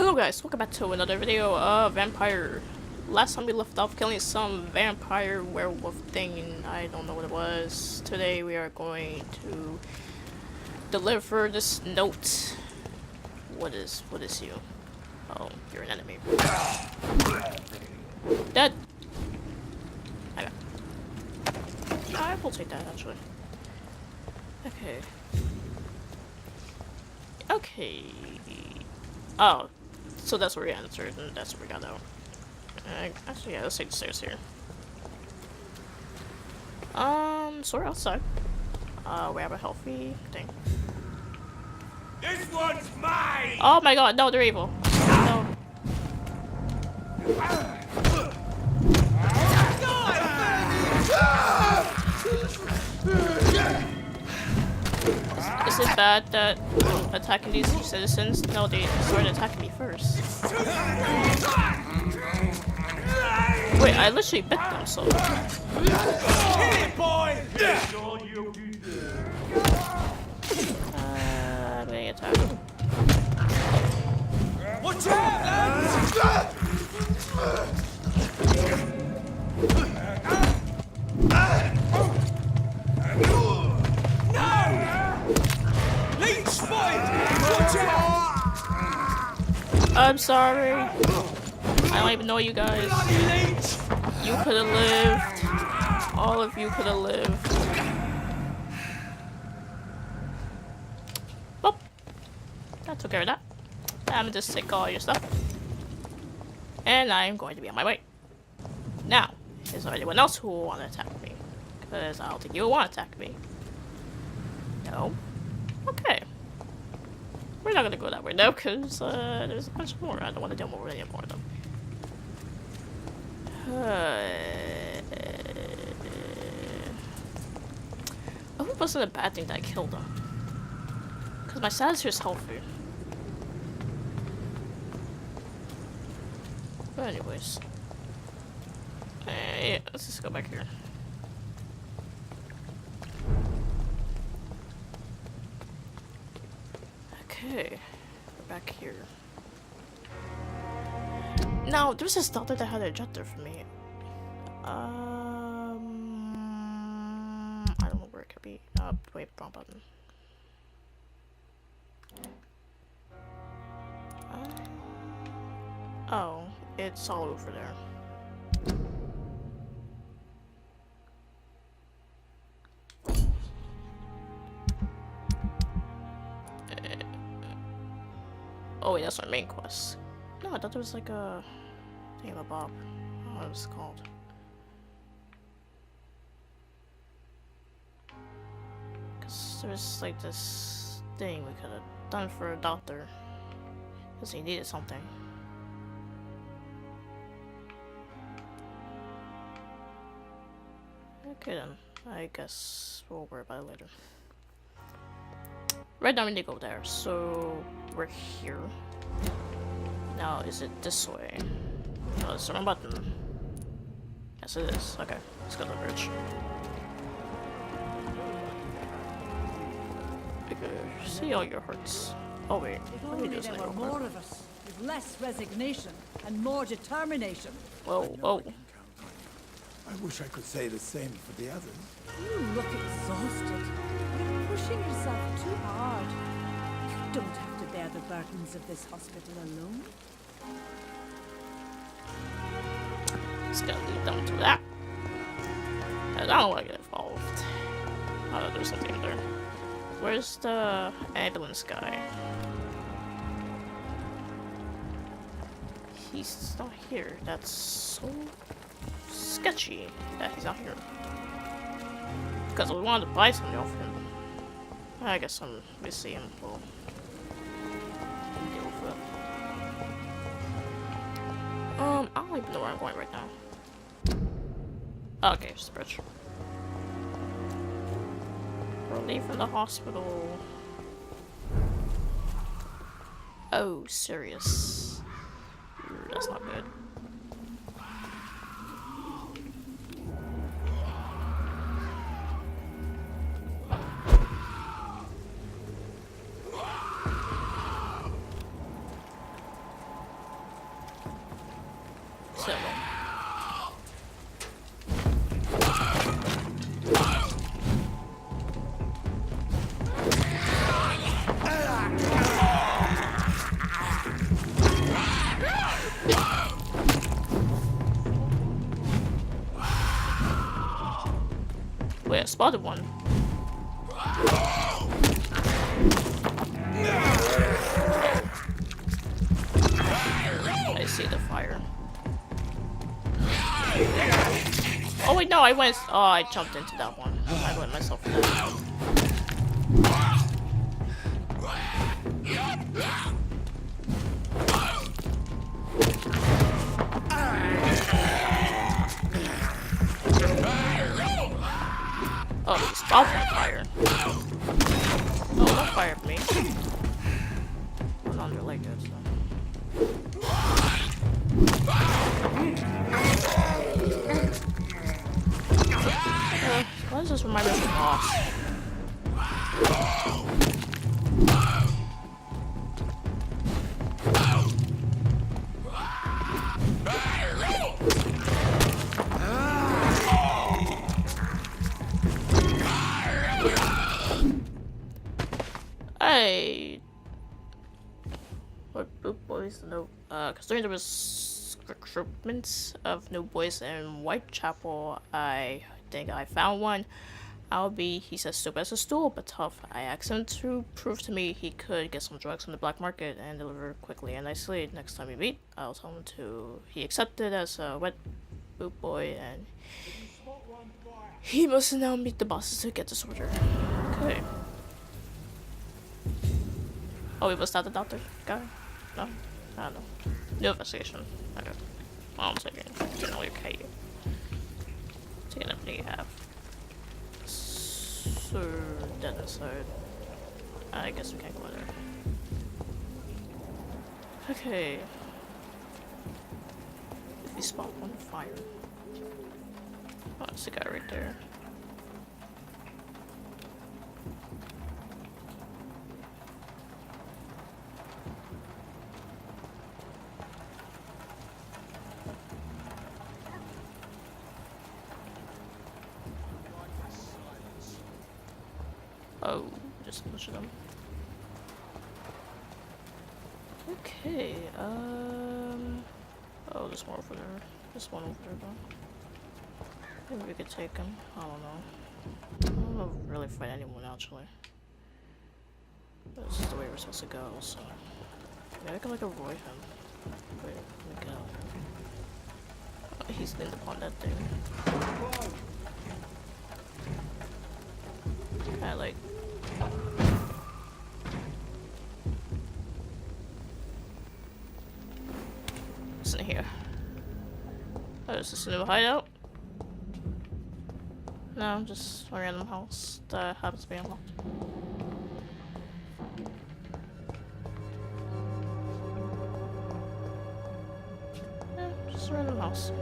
Hello guys, welcome back to another video of Vampyr. Last time we left off killing some vampire werewolf thing, I don't know what it was. Today we are going to deliver this note. What is you? Oh, you're an enemy. Dead! I will take that actually. Okay. Okay. Oh, so that's where we answered, and that's where we got out. Actually, yeah, let's take the stairs here. So we're outside. We have a healthy thing. This one's mine! Oh my god, no, they're evil. No. Is it bad that attacking these citizens? No, they started attacking me first. Wait, I literally bit them, so... I'm getting attacked. Watch out, lads! I'm sorry. I don't even know you guys. You could have lived. All of you could have lived. Well, that took care of that. I'm gonna just take all your stuff. And I'm going to be on my way. Now, is there anyone else who will want to attack me? Because I don't think you will want to attack me. No? Okay. We're not gonna go that way now, because there's a bunch more. I don't want to deal with any more of them. I hope it wasn't a bad thing that I killed them. Because my status here is healthy. But anyways. Yeah, let's just go back here. Okay, we're back here. Now, there's this doctor that had a objective for me. I don't know where it could be. Wait, wrong button. Oh, it's all over there. Oh wait, that's our main quest. No, I thought there was like a thingamabob. I don't know what it was called. Cause there's like this thing we could have done for a doctor. Cause he needed something. Okay then, I guess we'll worry about it later. Right now we need to go there, so we're here. Now, is it this way? No, it's the wrong button. Yes, it is. Okay, let's go to the bridge. See all your hearts. Oh wait, let me do this there were more of us, with less resignation and more determination. Whoa, whoa. I wish I could say the same for the others. You look exhausted. You're pushing yourself too hard. You don't have to bear the burdens of this hospital alone. Just gonna leave them to that. I don't want to get involved. Oh, there's something in there. Where's the ambulance guy? He's not here. That's so sketchy that he's not here. Because we wanted to buy something off him. I guess we see him. We'll deal with it. I don't even know where I'm going right now. Okay, it's the bridge. We're leaving the hospital. Oh, serious. That's not good. So, wait, I spotted one. I see the fire. Oh wait, no, I went. Oh, I jumped into that one. I let myself in that. Oh, he stopped on fire. Oh, don't fire at me. I'm under like this. So. Why does this remind me of the boss? Hey! What boot boys? No. Considering there was recruitments of new boys in Whitechapel, I think I found one. He says stupid as a stool, but tough. I asked him to prove to me he could get some drugs from the black market and deliver quickly and nicely. Next time we meet, I'll tell him to. He accepted as a wet boot boy, and he must now meet the bosses to get this order. Okay. Oh, was that the doctor guy? No? I don't know. New investigation. Okay. Well, I'm taking generally okay. Taking everything you have. So, dead inside. I guess we can't go in there. Okay. If we spot one fire. Oh, it's the guy right there. Oh, just a bunch of them. Okay, oh, there's more over there. There's one over there, though. Maybe we could take him. I don't know. I don't know if really fight anyone, actually. This is the way we're supposed to go, so... Maybe I can, like, avoid him. Wait, let me go. Oh, he's leaned upon that thing. I like. What's in here? Oh, is this a new hideout? No, just a random house that happens to be unlocked. Yeah, just a random house.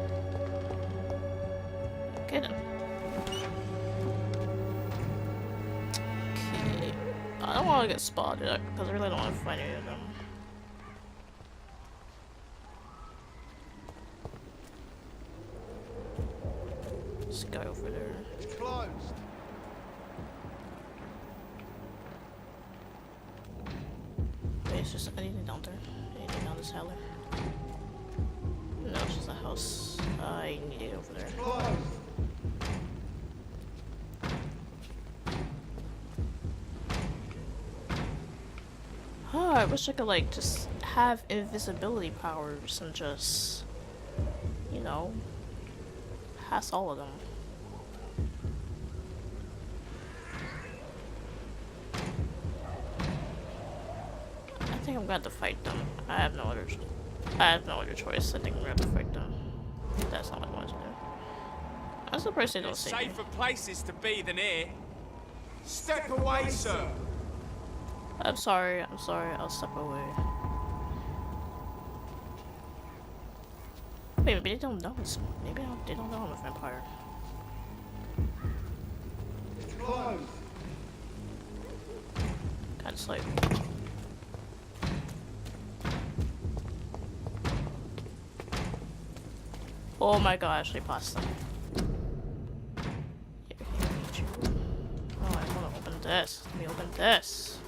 Okay then. I don't want to get spotted because I really don't want to fight any of them. This guy over there. It's closed. Wait, it's just anything down there. Anything down this alley. No, it's just a house. I need it over there. Closed. Oh, I wish I could like just have invisibility powers and just, you know, pass all of them. I think I'm gonna have to fight them. I have no other choice. I think I'm gonna have to fight them. That's not what I wanted to do. I'm surprised they don't There's see me. safer places to be than here. Step away, sir. I'm sorry, I'll step away. Wait, maybe they don't know it's maybe they don't know I'm a vampire. It's closed. Kinda like Oh my god, I actually passed them. Oh, I wanna open this. Let me open this.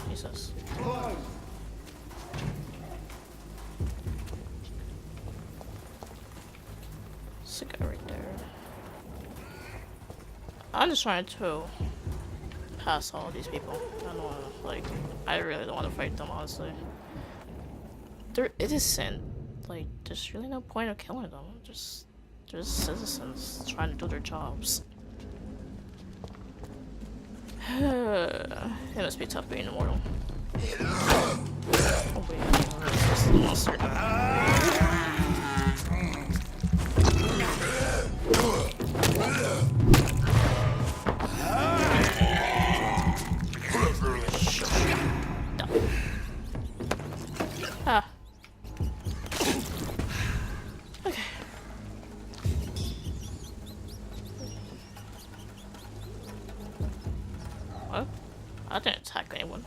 Jesus. Cigarette right there. I'm just trying to pass all these people. I don't wanna, like, I really don't wanna fight them, honestly. They're innocent. Like, there's really no point of killing them. They're just citizens trying to do their jobs. It must be tough being immortal. Oh wait, this is the monster. Ah. Okay. What? I didn't attack anyone.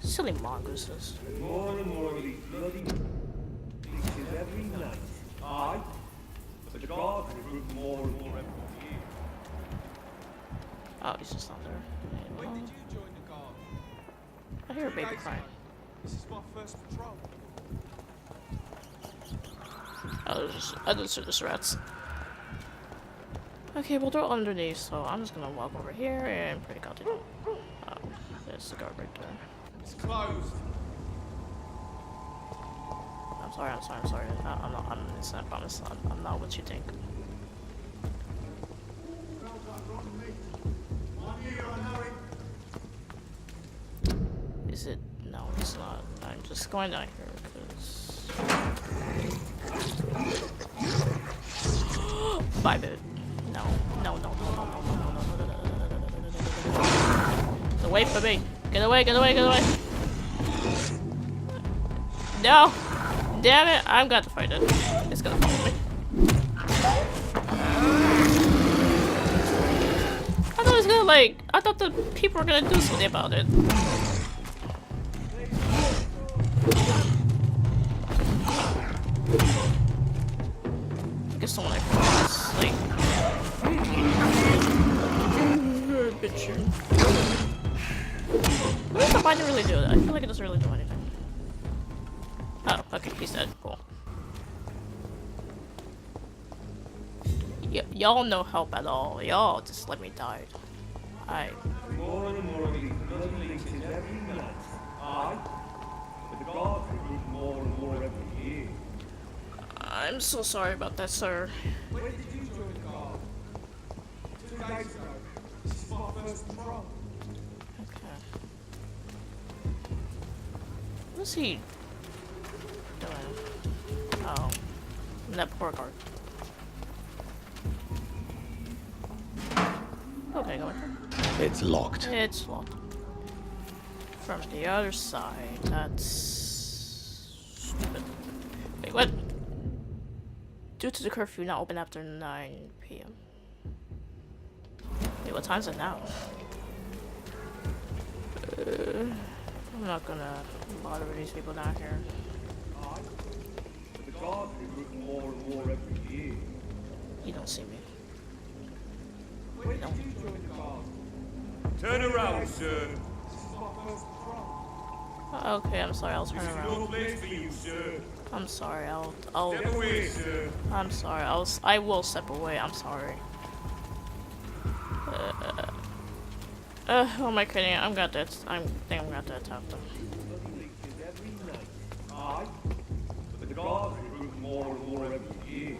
Silly mongooses. More and more of these bloody beaches every night. Aye, but the guards recruit more and more every year. Oh, he's just not there. When did you join the guard? I hear a baby crying. This is my first patrol. I just hear the rats. Okay, well they're underneath, so I'm just gonna walk over here and pray to God. Oh, there's the guard right there. It's closed. I'm sorry. I'm innocent, I promise. I'm not what you think. Is it? No, it's not. I'm just going down here because. Bye, babe. No. Get away from me! Get away! No! Damn it! I'm gonna fight it. It's gonna follow me. I thought it was gonna I thought the people were gonna do something about it. I guess someone like bitch. What does the binder really do? I feel like it doesn't really do anything. Oh, okay, he's dead. Cool. Y'all no help at all. Y'all just let me die. More and more of these bloody beaches every night. Aye, but the guards recruit more and more every year. I'm so sorry about that, sir. When did you join the guard? 2 days ago. This is my first patrol. Okay. What's he doing? Oh, that poor guard. Okay, go ahead. It's locked. It's locked. From the other side. That's stupid. Wait, what? Due to the curfew, not open after 9 p.m. Wait, what time is it now? I'm not gonna bother with these people down here. Aye, but the guards recruit more and more every year. You don't see me. When did you join the guard? Turn around, sir. This is my first patrol. Okay, I'm sorry. I'll turn This is around. no place for you, sir. I'm sorry. I'll. Step away, sir. I'm sorry. I will step away. I'm sorry. Who am I kidding? I think I'm gonna have to attack them. Bloody beaches every night. Aye, but the guards recruit more and more every year.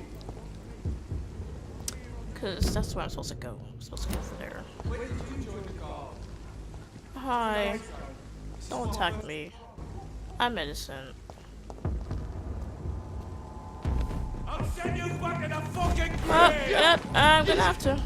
Cause that's where I'm supposed to go. I'm supposed to go over there. When did you join the guard? Hi. Don't attack me. I'm innocent. I'll send you back in the fucking Oh, grave! yep. I'm gonna have to.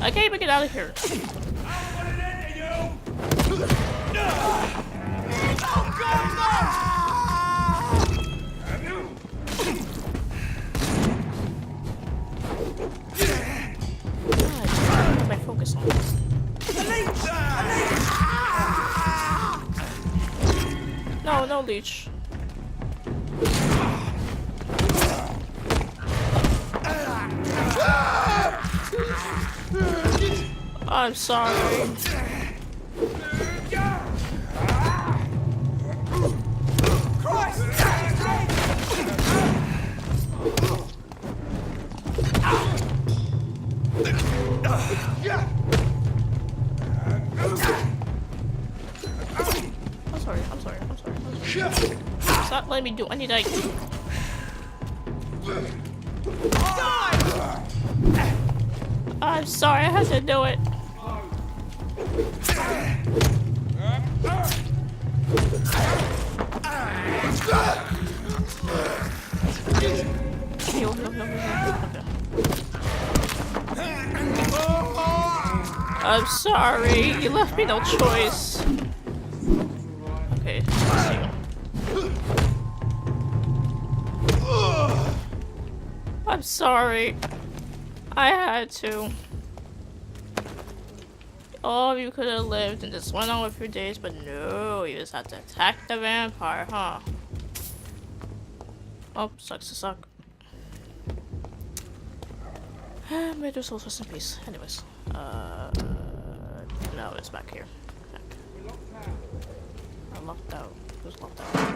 I can't even get out of here. I'll put an end to you! Oh, God, no! No, no leech. I'm sorry. I'm sorry. Stop letting me do any like. I'm sorry, I had to do it. Heal. I'm sorry, you left me no choice. Okay, let's see. I'm sorry. I had to. All of you could have lived and just went on with your days, but no, you just had to attack the vampire, huh? Oh, sucks to suck. May their souls rest in peace. Anyways, no, it's back here. I'm locked out. Who's locked out?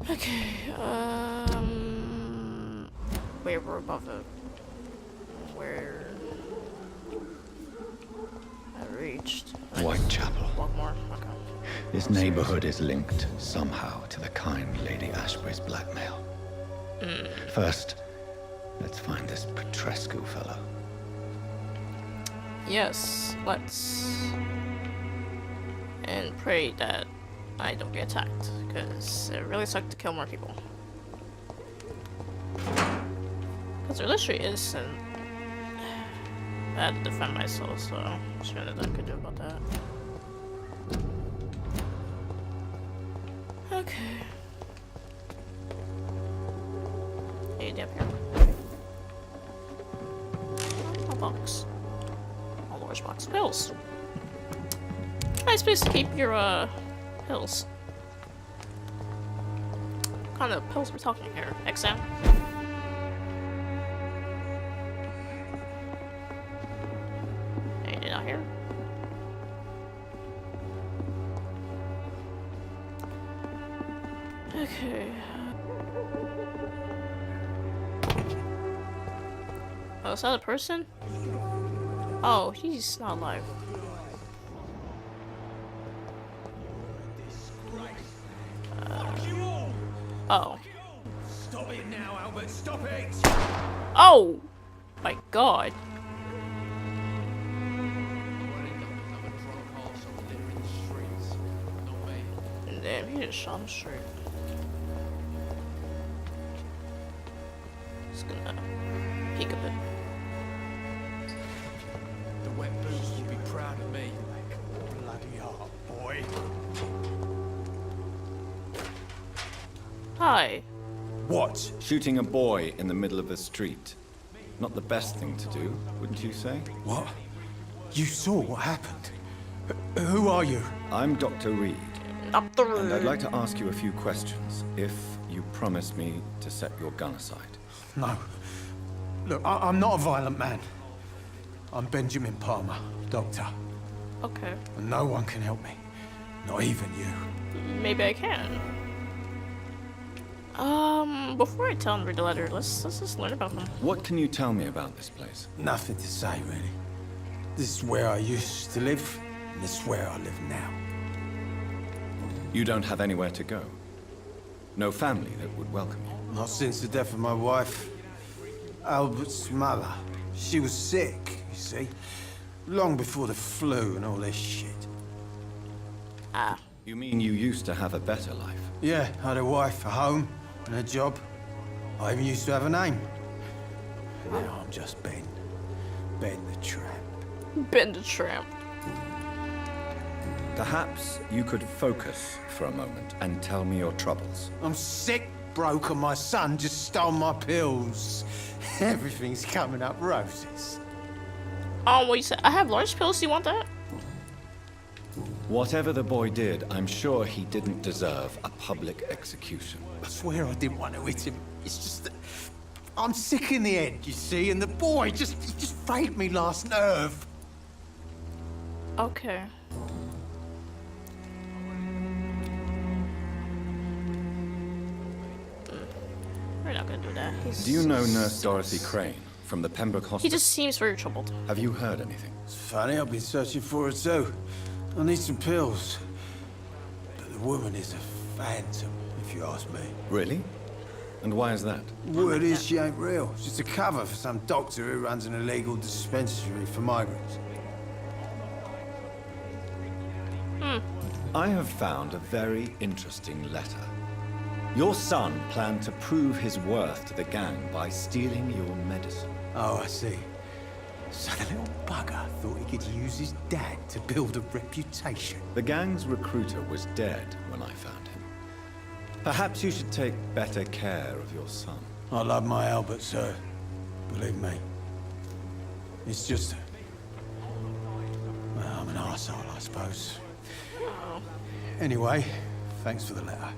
Okay, wait, we're above it. Where I reached. Whitechapel. Walk more. Okay. This neighborhood is linked somehow to the kind Lady Ashbury's blackmail. First, let's find this Petrescu fellow. Yes, let's. And pray that I don't get attacked, because it really sucked to kill more people. Because there literally is, and I had to defend myself, so I'm sure that I could do about that. Okay. Hey, down here. A box. A large box of pills. Nice place to keep your, pills. What kind of pills are we talking here? XM? Anything out here? Okay. Oh, is that a person? Oh, he's not alive. Oh. Stop it now, Albert. Stop it. Oh! My god. Damn, he just shot him straight. Just gonna peek a bit. The wet boots will be proud of me. Bloody heart, boy. Hi. What? Shooting a boy in the middle of the street. Not the best thing to do, wouldn't you say? What? You saw what happened? Who are you? I'm Dr. Reed, Up the and I'd road. like to ask you a few questions, if you promise me to set your gun aside. No. Look, I'm not a violent man. I'm Benjamin Palmer, doctor. Okay. And no one can help me. Not even you. Maybe I can. Before I tell him to read the letter, let's just learn about him. What can you tell me about this place? Nothing to say, really. This is where I used to live, and this is where I live now. You don't have anywhere to go. No family that would welcome you. Not since the death of my wife, Albert's mother. She was sick, you see. Long before the flu and all this shit. Ah. You mean you used to have a better life? Yeah, I had a wife, a home, and a job. I even used to have a name. And now I'm just Ben. Ben the Tramp. Ben the Tramp. Perhaps you could focus for a moment and tell me your troubles. I'm sick, broke, and my son just stole my pills. Everything's coming up roses. Oh, what you said? I have large pills. Do you want that? Whatever the boy did, I'm sure he didn't deserve a public execution. I swear I didn't want to hit him. It's just that I'm sick in the head, you see, and the boy he just frayed me last nerve. Okay. We're not gonna do that. Do you know Nurse Dorothy Crane from the Pembroke Hospital? He just seems very troubled. Have you heard anything? It's funny, I've been searching for her too. I need some pills. But the woman is a phantom, if you ask me. Really? And why is that? Word is she ain't real. She's a cover for some doctor who runs an illegal dispensary for migrants. I have found a very interesting letter. Your son planned to prove his worth to the gang by stealing your medicine. Oh, I see. So the little bugger thought he could use his dad to build a reputation. The gang's recruiter was dead when I found him. Perhaps you should take better care of your son. I love my Albert, sir. Believe me. It's just... well, I'm an arsehole, I suppose. Anyway, thanks for the letter.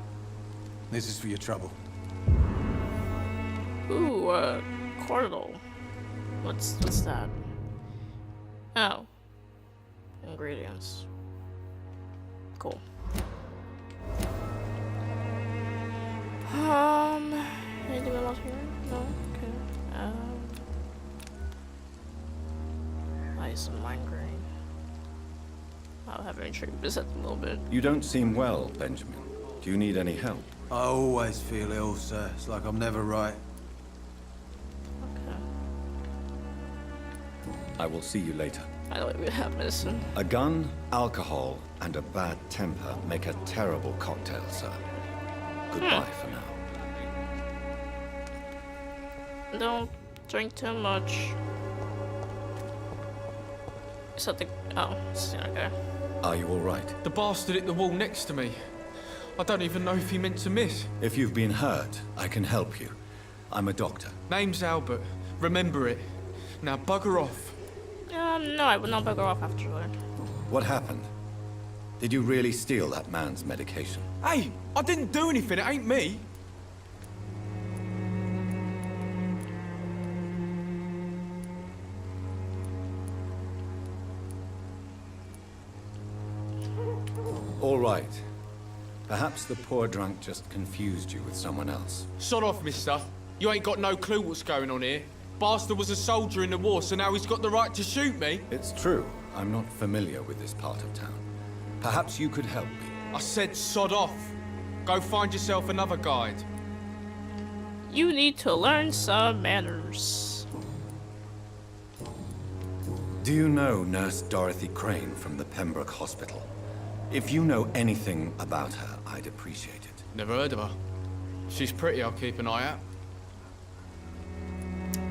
This is for your trouble. Ooh, cordial. What's that? Oh. Ingredients. Cool. Anything else here? No? Okay. Ice and migraine. I'll have an injury visit a little bit. You don't seem well, Benjamin. Do you need any help? I always feel ill, sir. It's like I'm never right. Okay. I will see you later. I don't even have medicine. A gun, alcohol, and a bad temper make a terrible cocktail, sir. Goodbye for now. Don't drink too much. Is that the... oh, okay. Are you all right? The bastard hit the wall next to me. I don't even know if he meant to miss. If you've been hurt, I can help you. I'm a doctor. Name's Albert. Remember it. Now bugger off. No, I would not bugger off afterward. What happened? Did you really steal that man's medication? Hey, I didn't do anything. It ain't me. All right. Perhaps the poor drunk just confused you with someone else. Sod off, mister. You ain't got no clue what's going on here. Bastard was a soldier in the war, so now he's got the right to shoot me. It's true. I'm not familiar with this part of town. Perhaps you could help me. I said sod off. Go find yourself another guide. You need to learn some manners. Do you know Nurse Dorothy Crane from the Pembroke Hospital? If you know anything about her, I'd appreciate it. Never heard of her. She's pretty, I'll keep an eye out.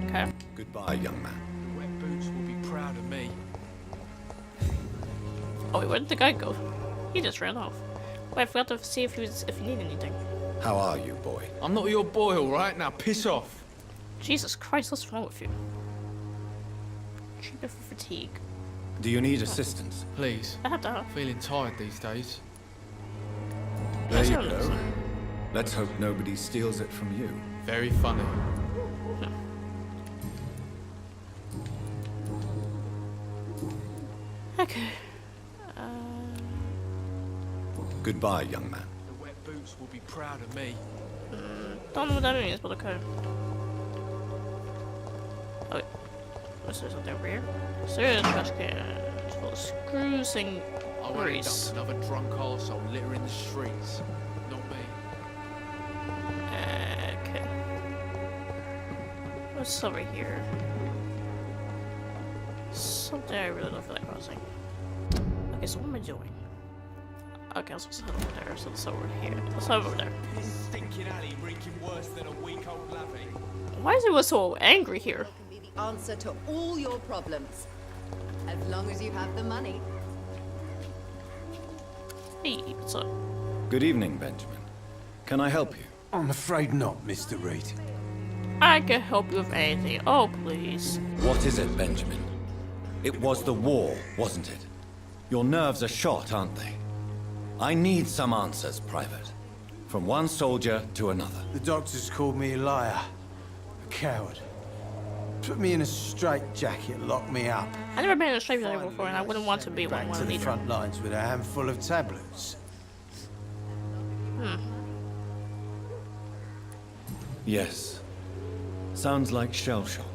Okay. Goodbye, young man. Wet Boots will be proud of me. Oh wait, where did the guy go? He just ran off. Wait, I forgot to see if he needed anything. How are you, boy? I'm not your boy, all right? Now piss off. Jesus Christ, what's wrong with you? Treatment for fatigue. Do you need assistance? Please. I have to. Feeling tired these days. There you Sure. go. Let's hope nobody steals it from you. Very funny. Okay. Goodbye, young man. The Wet Boots will be proud of me. Don't know what that means, but okay. Oh wait. What's there something over here? Serious trash cans full of screws and I won't end grease. up another drunk arsehole littering the streets. Not me. Okay. What's over here? Something I really don't feel like crossing. Okay, so what am I doing? Okay, let's head over there. So let's over here. Let's head over there. This stinking alley reeking worse than a week-old lavvy. Why is everyone so angry here? Can be the answer to all your problems, as long as you have the money. Hey, what's up? Good evening, Benjamin. Can I help you? I'm afraid not, Mr. Reed. I can help you with anything. Oh, please. What is it, Benjamin? It was the war, wasn't it? Your nerves are shot, aren't they? I need some answers, Private. From one soldier to another. The doctors called me a liar, a coward. Put me in a straitjacket, locked me up. I've never been in a straitjacket before, and I wouldn't want to be Back one to the either. front lines with a handful of tablets. Yes. Sounds like shell shock.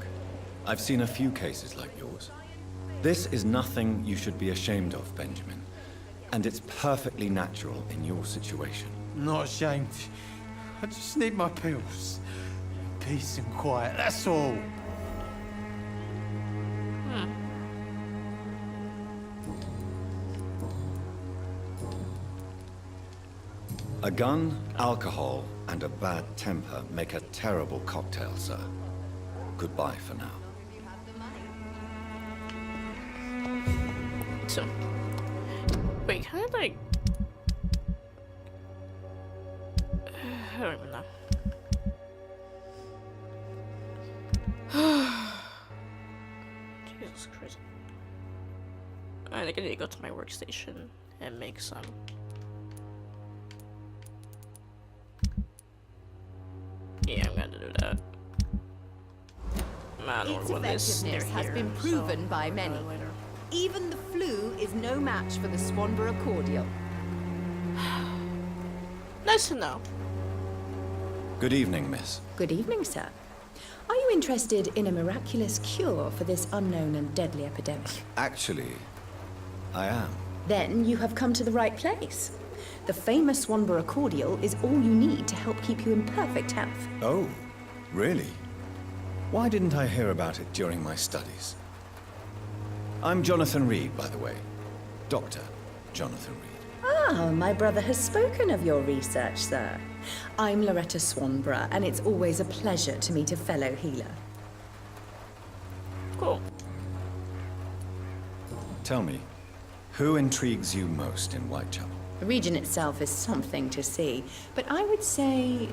I've seen a few cases like yours. This is nothing you should be ashamed of, Benjamin. And it's perfectly natural in your situation. Not ashamed. I just need my pills. Peace and quiet, that's all. A gun, alcohol, and a bad temper make a terrible cocktail, sir. Goodbye for now. So, wait, can I like? I don't even know. Jesus Christ! I think I need to go to my workstation and make some. Yeah, I'm gonna do that. I don't Its want this near effectiveness has here, been so proven by I'll do many. it later. Even the flu is no match for the Swanborough cordial. Nice to know. Good evening, miss. Good evening, sir. Are you interested in a miraculous cure for this unknown and deadly epidemic? Actually, I am. Then you have come to the right place. The famous Swanborough cordial is all you need to help keep you in perfect health. Oh, really? Why didn't I hear about it during my studies? I'm Jonathan Reed, by the way. Dr. Jonathan Reed. Ah, my brother has spoken of your research, sir. I'm Loretta Swanborough, and it's always a pleasure to meet a fellow healer. Cool. Tell me, who intrigues you most in Whitechapel? The region itself is something to see, but I would say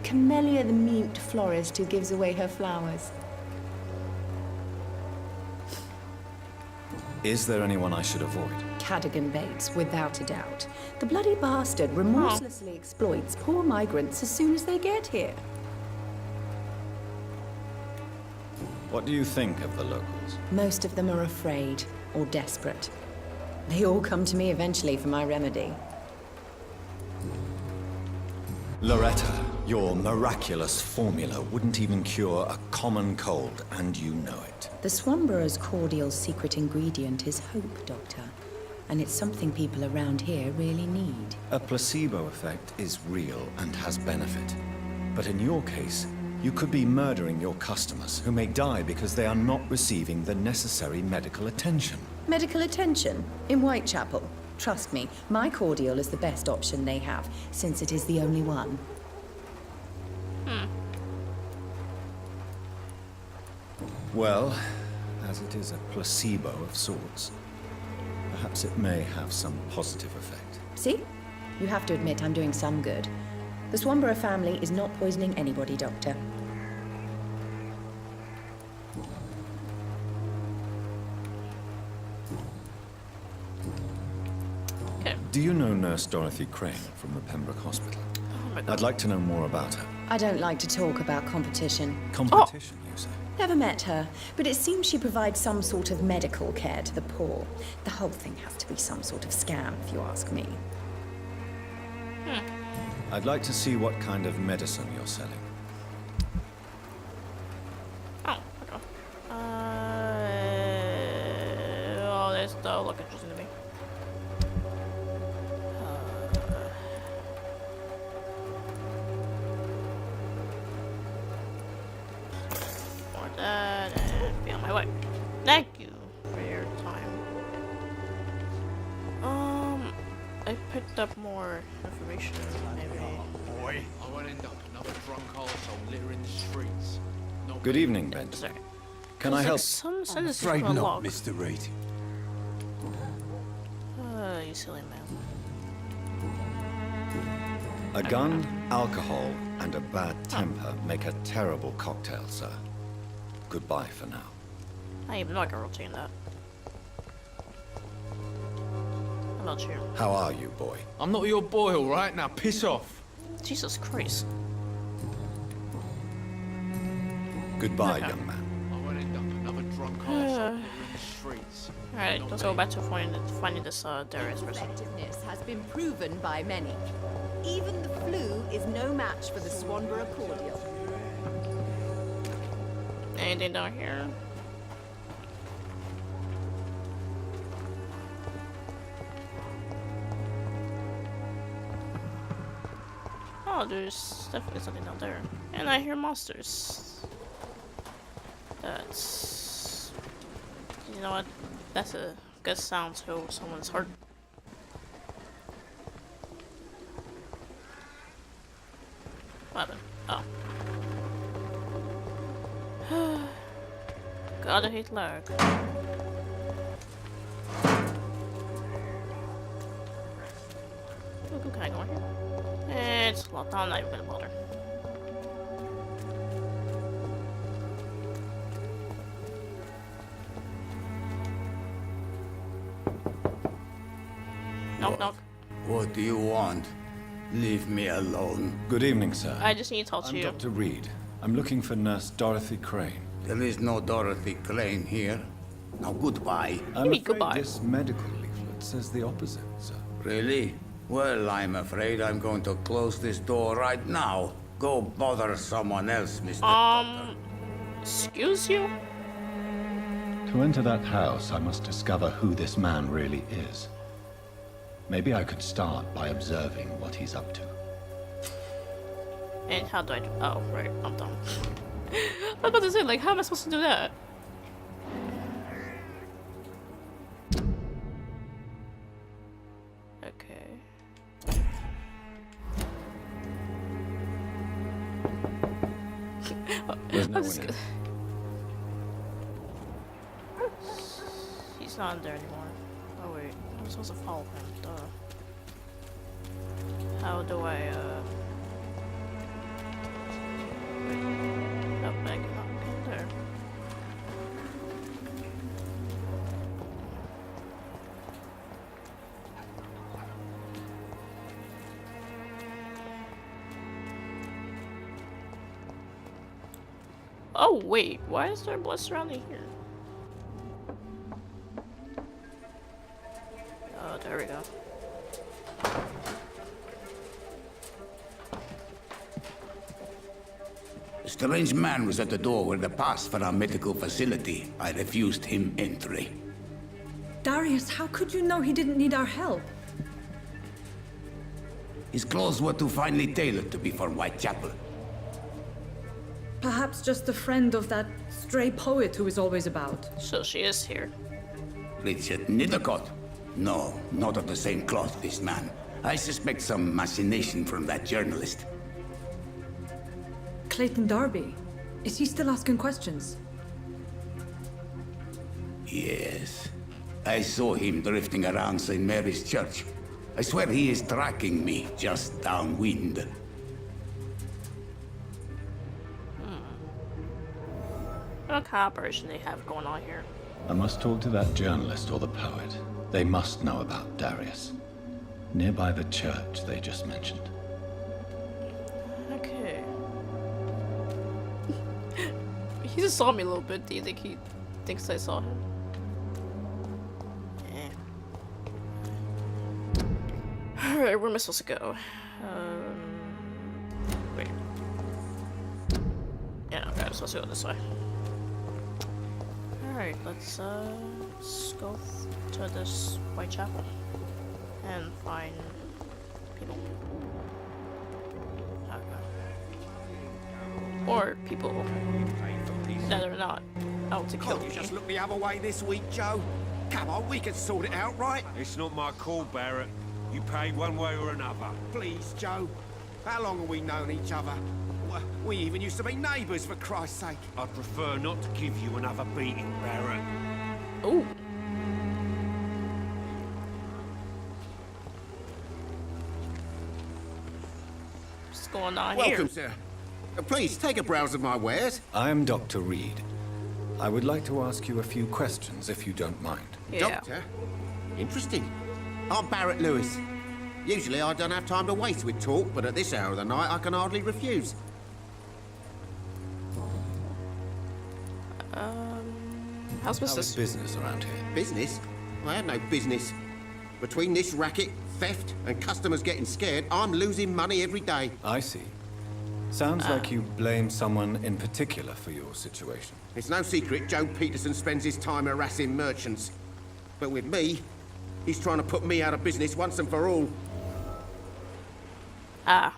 Camellia the mute florist who gives away her flowers. Is there anyone I should avoid? Cadogan Bates, without a doubt. The bloody bastard remorselessly exploits poor migrants as soon as they get here. What do you think of the locals? Most of them are afraid or desperate. They all come to me eventually for my remedy. Loretta, your miraculous formula wouldn't even cure a common cold, and you know it. The Swanborough's cordial's secret ingredient is hope, Doctor. And it's something people around here really need. A placebo effect is real and has benefit. But in your case, you could be murdering your customers who may die because they are not receiving the necessary medical attention. Medical attention in Whitechapel. Trust me, my cordial is the best option they have, since it is the only one. Well, as it is a placebo of sorts, perhaps it may have some positive effect. See? You have to admit I'm doing some good. The Swanborough family is not poisoning anybody, Doctor. Okay. Do you know Nurse Dorothy Crane from the Pembroke Hospital? Oh my god. I'd like to know more about her. I don't like to talk about competition. Competition, you say? Never met her, but it seems she provides some sort of medical care to the poor. The whole thing has to be some sort of scam, if you ask me. I'd like to see what kind of medicine you're selling. Oh, okay. Oh, this does look interesting to me. For that, and be on my way. Thank you for your time. I picked up more information, maybe. Boy, I won't end up another drunk arsehole littering the streets. Not Good me. evening, Ben. Sorry. Can I help? Some sentences Afraid from a not, log. Mr. Reed. You silly man. A gun, alcohol, and a bad temper make a terrible cocktail, sir. Goodbye for now. I even know I can rotate that. about you. How are you, boy? I'm not your boy, all right? Now piss off. Jesus Christ. Goodbye, Okay. young man. I won't end up another drunk arsehole in the streets. Alright, let's go back to finding this Darius person. Effectiveness has been proven by many. Even the flu is no match for the Swanborough cordial. Anything down here? Oh, there's definitely something down there. And I hear monsters. That's... You know what? That's a good sound to someone's heart. What happened? Oh. Gotta hate lag. Ooh, can I go in here? It's locked. I'm not even gonna bother. Knock, knock. What do you want? Leave me alone. Good evening, sir. I just need to talk to I'm you. Dr. Reed. I'm looking for Nurse Dorothy Crane. There is no Dorothy Crane here. Now goodbye. I'm mean afraid goodbye? this medical leaflet says the opposite, sir. Really? Well, I'm afraid I'm going to close this door right now. Go bother someone else, Mr. Doctor. Excuse you? To enter that house, I must discover who this man really is. Maybe I could start by observing what he's up to. And how do I do? Oh, right, I'm dumb. I was about to say, like, how am I supposed to do that? Okay. There's no I'm one just in. gonna... He's not in there anymore. Oh wait, I'm supposed to follow him. Duh. How do I, Oh, I cannot get there. Oh wait, why is there blood surrounding here? Oh, there we go. A strange man was at the door with a pass for our medical facility. I refused him entry. Darius, how could you know he didn't need our help? His clothes were too finely tailored to be for Whitechapel. Perhaps just a friend of that stray poet who is always about. So she is here. Richard Nithercott? No, not of the same cloth, this man. I suspect some machination from that journalist. Clayton Darby. Is he still asking questions? Yes. I saw him drifting around St. Mary's Church. I swear he is tracking me just downwind. What kind of operation they have going on here? I must talk to that journalist or the poet. They must know about Darius. Nearby the church they just mentioned. Okay. He just saw me a little bit. Do you think he thinks I saw him? Yeah. Alright, where am I supposed to go? Wait. Yeah, okay, I'm supposed to go this way. Alright, let's go to this Whitechapel and find people. Okay. Or people that are not out to kill Can't you me. just look the other way this week, Joe? Come on, we can sort it out, right? It's not my call, Barrett. You pay one way or another. Please, Joe. How long have we known each other? We even used to be neighbours, for Christ's sake. I'd prefer not to give you another beating, Barrett. Ooh. What's going on Welcome, here? sir. Please, take a browse of my wares. I am Dr. Reed. I would like to ask you a few questions, if you don't mind. Yeah. Doctor? Interesting. I'm Barrett Lewis. Usually I don't have time to waste with talk, but at this hour of the night I can hardly refuse. How's How is business? business around here? Business? I had no business. Between this racket, theft, and customers getting scared, I'm losing money every day. I see. Sounds like you blame someone in particular for your situation. It's no secret Joe Peterson spends his time harassing merchants. But with me, he's trying to put me out of business once and for all. I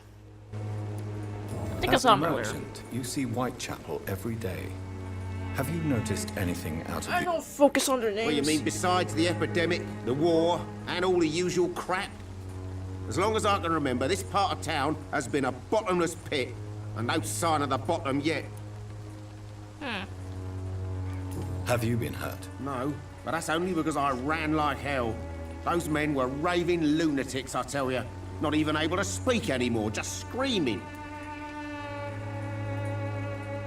think I As saw a him earlier. merchant, you see Whitechapel every day. Have you noticed anything out of I the... don't focus on their names. What do you mean besides the epidemic, the war, and all the usual crap? As long as I can remember, this part of town has been a bottomless pit, and no sign of the bottom yet. Have you been hurt? No, but that's only because I ran like hell. Those men were raving lunatics, I tell you. Not even able to speak anymore, just screaming.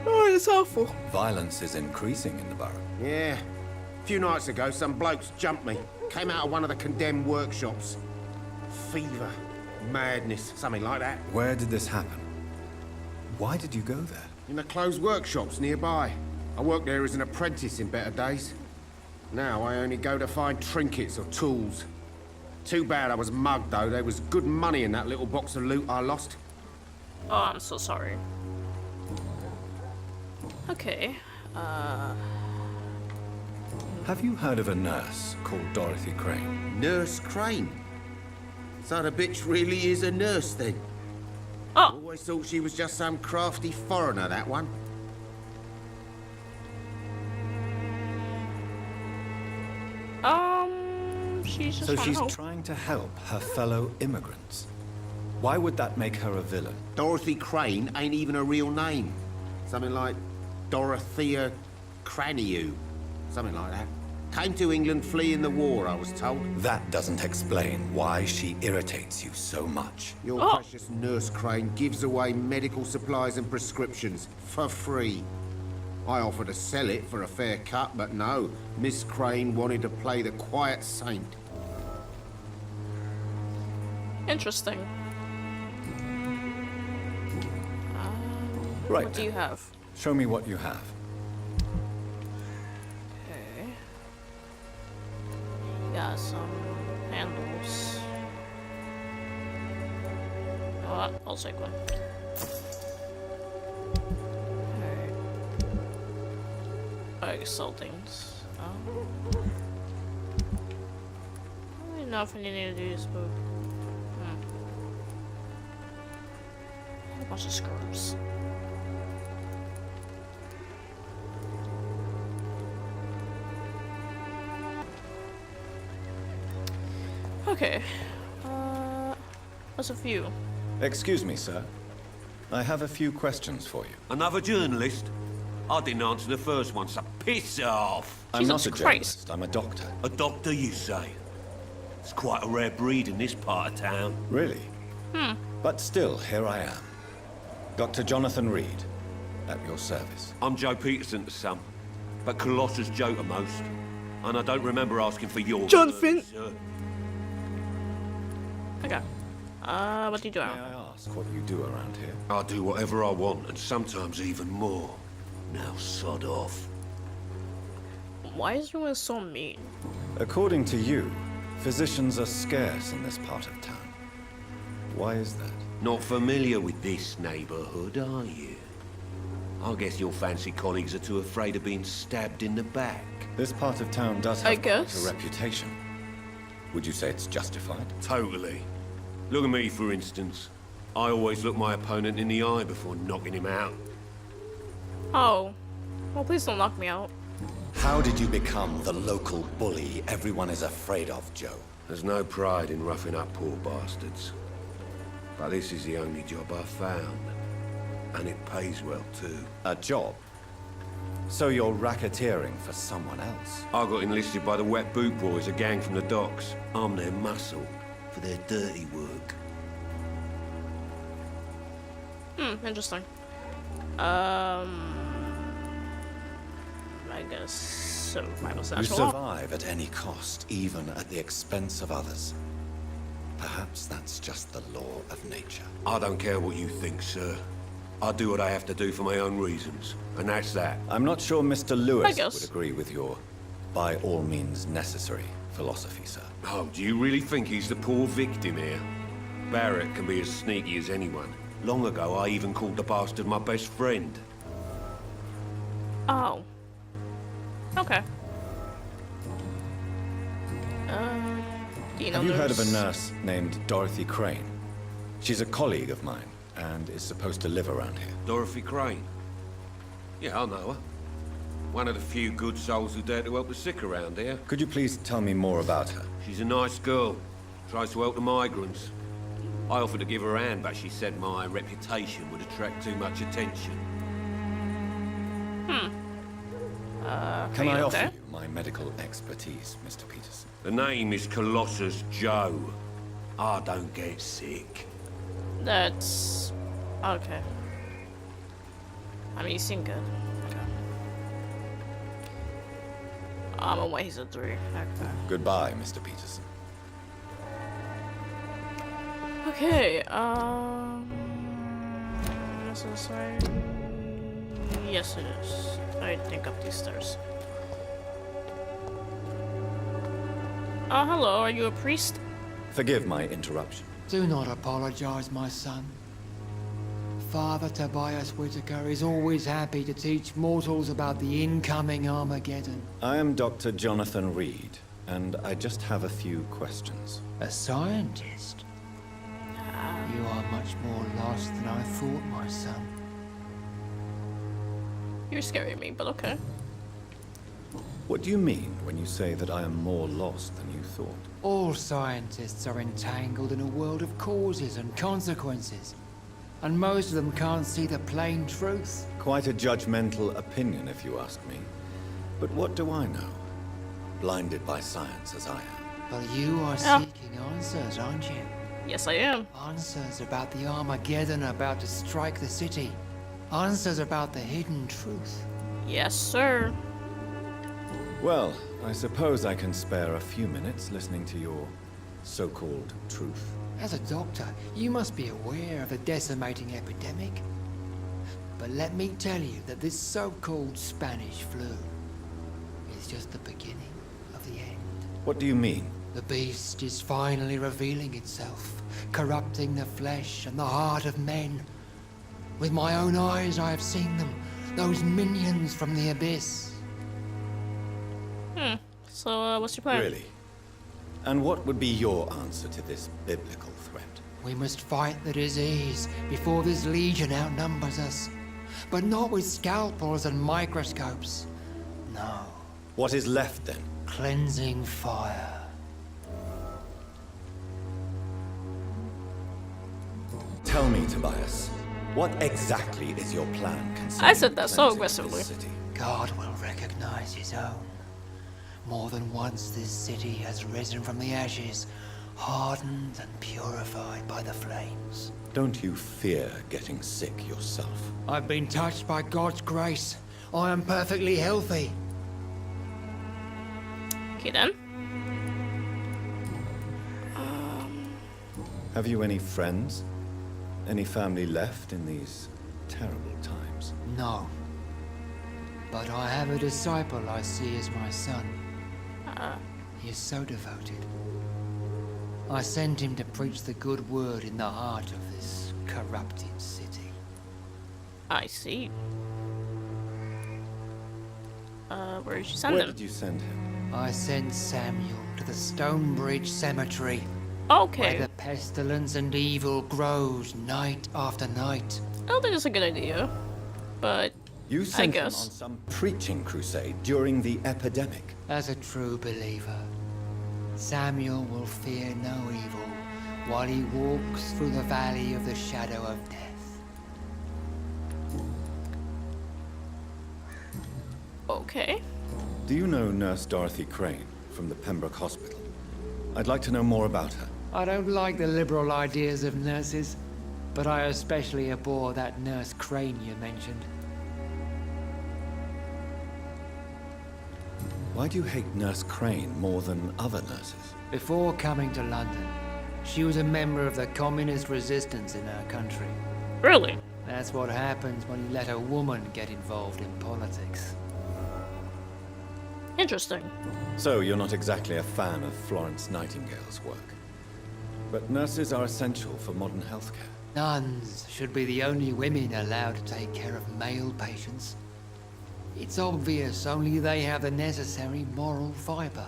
Oh, it's awful. Violence is increasing in the borough. Yeah. A few nights ago, some blokes jumped me. Came out of one of the condemned workshops. Fever, madness, something like that. Where did this happen? Why did you go there? In the closed workshops nearby. I worked there as an apprentice in better days. Now I only go to find trinkets or tools. Too bad I was mugged, though. There was good money in that little box of loot I lost. Oh, I'm so sorry. Okay. Have you heard of a nurse called Dorothy Crane? Nurse Crane? So the bitch really is a nurse, then? Oh. Always thought she was just some crafty foreigner, that one. She's just So trying to she's help. trying to help her fellow immigrants. Why would that make her a villain? Dorothy Crane ain't even a real name. Something like Dorothea Craniu. Something like that. Came to England fleeing the war, I was told. That doesn't explain why she irritates you so much. Your precious Nurse Crane gives away medical supplies and prescriptions for free. I offered to sell it for a fair cut, but no. Miss Crane wanted to play the quiet saint. Interesting. Right. What do you have? Show me what you have. Okay. Got some handles. Oh, I'll take one. Alright. I sell things. Nothing you need to do is move. A bunch of screws. Okay. That's a few. Excuse me, sir. I have a few questions for you. Another journalist? I didn't answer the first one, so piss off. I'm not a journalist, I'm a doctor. A doctor, you say? It's quite a rare breed in this part of town. Really? But still, here I am. Dr. Jonathan Reed, at your service. I'm Joe Peterson to some, but Colossus Joe to most. And I don't remember asking for your Jonathan! service, sir. Okay. What do you do? May I ask what you do around here? I do whatever I want, and sometimes even more. Now sod off. Why is everyone so mean? According to you, physicians are scarce in this part of town. Why is that? Not familiar with this neighborhood, are you? I guess your fancy colleagues are too afraid of being stabbed in the back. This part of town does I have quite guess. a reputation. Would you say it's justified? Totally. Look at me, for instance. I always look my opponent in the eye before knocking him out. Oh. Well, please don't knock me out. How did you become the local bully everyone is afraid of, Joe? There's no pride in roughing up poor bastards. But this is the only job I've found. And it pays well, too. A job? So you're racketeering for someone else? I got enlisted by the Wet Boot Boys, a gang from the docks. I'm their muscle for their dirty work. Interesting. I guess survival You slash law. survive at any cost, even at the expense of others. Perhaps that's just the law of nature. I don't care what you think, sir. I do what I have to do for my own reasons, and that's that. I'm not sure Mr. Lewis guess. would agree with your by all means necessary philosophy, sir. Oh, do you really think he's the poor victim here? Barrett can be as sneaky as anyone. Long ago, I even called the bastard my best friend. Oh. Okay. Do you know Have you heard of a there's- nurse named Dorothy Crane? She's a colleague of mine, and is supposed to live around here. Dorothy Crane? Yeah, I know her. One of the few good souls who dare to help the sick around here. Could you please tell me more about her? She's a nice girl. Tries to help the migrants. I offered to give her a hand, but she said my reputation would attract too much attention. Can I offer okay? you my medical expertise, Mr. Peterson? The name is Colossus Joe. I don't get sick. That's... okay. I mean, you seem good. Okay. I'm on way to 3. Okay. Goodbye, Mr. Peterson. Okay, this is right. Yes, it is. I think up these stairs. Hello, are you a priest? Forgive my interruption. Do not apologize, my son. Father Tobias Whitaker is always happy to teach mortals about the incoming Armageddon. I am Dr. Jonathan Reed, and I just have a few questions. A scientist? You are much more lost than I thought, my son. You're scaring me, but okay. What do you mean when you say that I am more lost than you thought? All scientists are entangled in a world of causes and consequences, and most of them can't see the plain truth. Quite a judgmental opinion, if you ask me. But what do I know? Blinded by science as I am. But you are seeking answers, aren't you? Yes, I am. Answers about the Armageddon about to strike the city. Answers about the hidden truth. Yes, sir. Well, I suppose I can spare a few minutes listening to your so-called truth. As a doctor, you must be aware of the decimating epidemic. But let me tell you that this so-called Spanish flu is just the beginning of the end. What do you mean? The beast is finally revealing itself, corrupting the flesh and the heart of men. With my own eyes I have seen them, those minions from the abyss. So, what's your plan? Really? And what would be your answer to this biblical threat? We must fight the disease before this legion outnumbers us. But not with scalpels and microscopes. No. What is left then? Cleansing fire. Tell me, Tobias, what exactly is your plan concerning I said that so cleansing aggressively. this city? God will recognize his own. More than once this city has risen from the ashes, hardened and purified by the flames. Don't you fear getting sick yourself? I've been touched by God's grace. I am perfectly healthy. Okay, then. Have you any friends? Any family left in these terrible times? No. But I have a disciple I see as my son. He is so devoted. I sent him to preach the good word in the heart of this corrupted city. I see. Where did you send Where him? did you send him? I sent Samuel to the Stonebridge Cemetery, Okay. where the pestilence and evil grows night after night. I don't think it's a good idea. But, You sent him on guess. some preaching crusade during the epidemic. As a true believer, Samuel will fear no evil while he walks through the valley of the shadow of death. Okay. Do you know Nurse Dorothy Crane from the Pembroke Hospital? I'd like to know more about her. I don't like the liberal ideas of nurses, but I especially abhor that Nurse Crane you mentioned. Why do you hate Nurse Crane more than other nurses? Before coming to London, She was a member of the communist resistance in her country. Really? That's what happens when you let a woman get involved in politics. Interesting. So you're not exactly a fan of Florence Nightingale's work. But nurses are essential for modern healthcare. Nuns should be the only women allowed to take care of male patients. It's obvious only they have the necessary moral fiber.